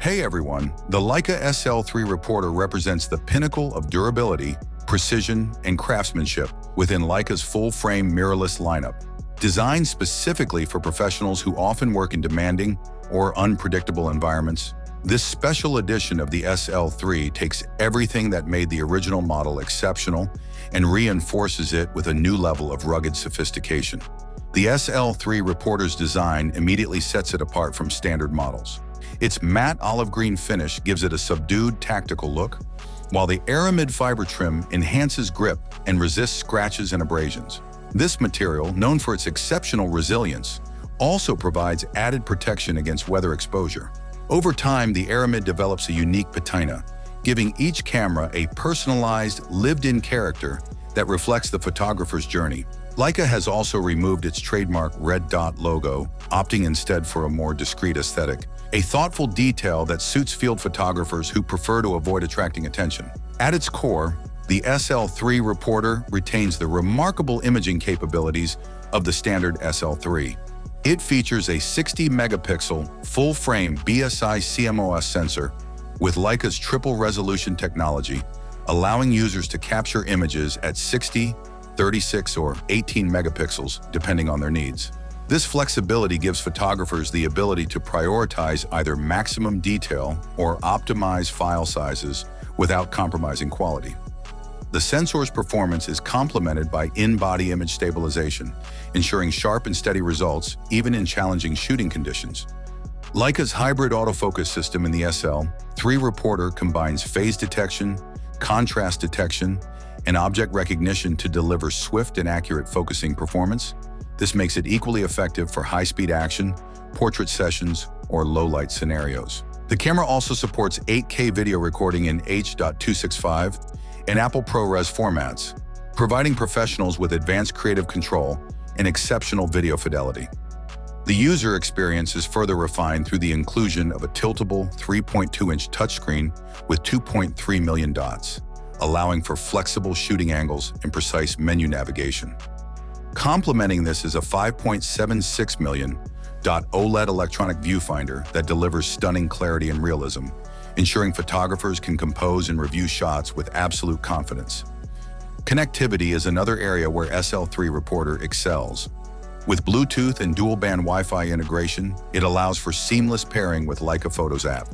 Hey everyone, the Leica SL3 Reporter represents the pinnacle of durability, precision, and craftsmanship within Leica's full-frame mirrorless lineup. Designed specifically for professionals who often work in demanding or unpredictable environments, this special edition of the SL3 takes everything that made the original model exceptional and reinforces it with a new level of rugged sophistication. The SL3 Reporter's design immediately sets it apart from standard models. Its matte olive green finish gives it a subdued, tactical look, while the aramid fiber trim enhances grip and resists scratches and abrasions. This material, known for its exceptional resilience, also provides added protection against weather exposure. Over time, the aramid develops a unique patina, giving each camera a personalized, lived-in character that reflects the photographer's journey. Leica has also removed its trademark red dot logo, opting instead for a more discreet aesthetic, a thoughtful detail that suits field photographers who prefer to avoid attracting attention. At its core, the SL3 Reporter retains the remarkable imaging capabilities of the standard SL3. It features a 60-megapixel, full-frame BSI CMOS sensor with Leica's triple-resolution technology, allowing users to capture images at 60, 36, or 18 megapixels, depending on their needs. This flexibility gives photographers the ability to prioritize either maximum detail or optimize file sizes without compromising quality. The sensor's performance is complemented by in-body image stabilization, ensuring sharp and steady results even in challenging shooting conditions. Leica's hybrid autofocus system in the SL3 Reporter combines phase detection, contrast detection, and object recognition to deliver swift and accurate focusing performance. This makes it equally effective for high-speed action, portrait sessions, or low-light scenarios. The camera also supports 8K video recording in H.265 and Apple ProRes formats, providing professionals with advanced creative control and exceptional video fidelity. The user experience is further refined through the inclusion of a tiltable 3.2-inch touchscreen with 2.3 million dots, allowing for flexible shooting angles and precise menu navigation. Complementing this is a 5.76 million dot OLED electronic viewfinder that delivers stunning clarity and realism, ensuring photographers can compose and review shots with absolute confidence. Connectivity is another area where SL3 Reporter excels. With Bluetooth and dual-band Wi-Fi integration, it allows for seamless pairing with Leica Photos app.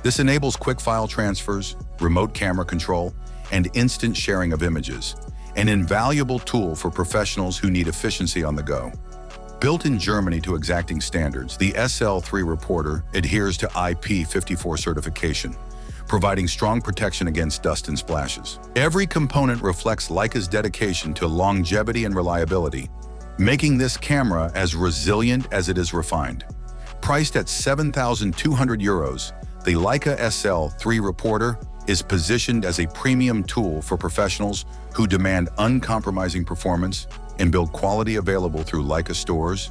This enables quick file transfers, remote camera control, and instant sharing of images, an invaluable tool for professionals who need efficiency on the go. Built in Germany to exacting standards, the SL3 Reporter adheres to IP54 certification, providing strong protection against dust and splashes. Every component reflects Leica's dedication to longevity and reliability, making this camera as resilient as it is refined. Priced at €7,200, the Leica SL3 Reporter is positioned as a premium tool for professionals who demand uncompromising performance and build quality available through Leica stores,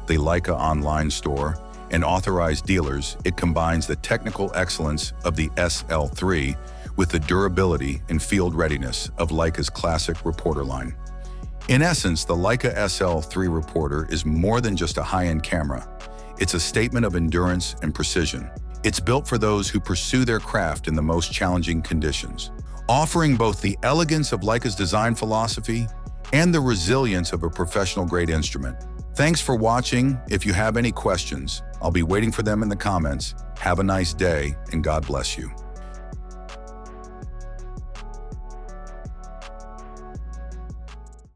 the Leica online store, and authorized dealers. It combines the technical excellence of the SL3 with the durability and field readiness of Leica's classic Reporter line. In essence, the Leica SL3 Reporter is more than just a high-end camera. It's a statement of endurance and precision. It's built for those who pursue their craft in the most challenging conditions, offering both the elegance of Leica's design philosophy and the resilience of a professional-grade instrument. Thanks for watching. If you have any questions, I'll be waiting for them in the comments. Have a nice day, and God bless you.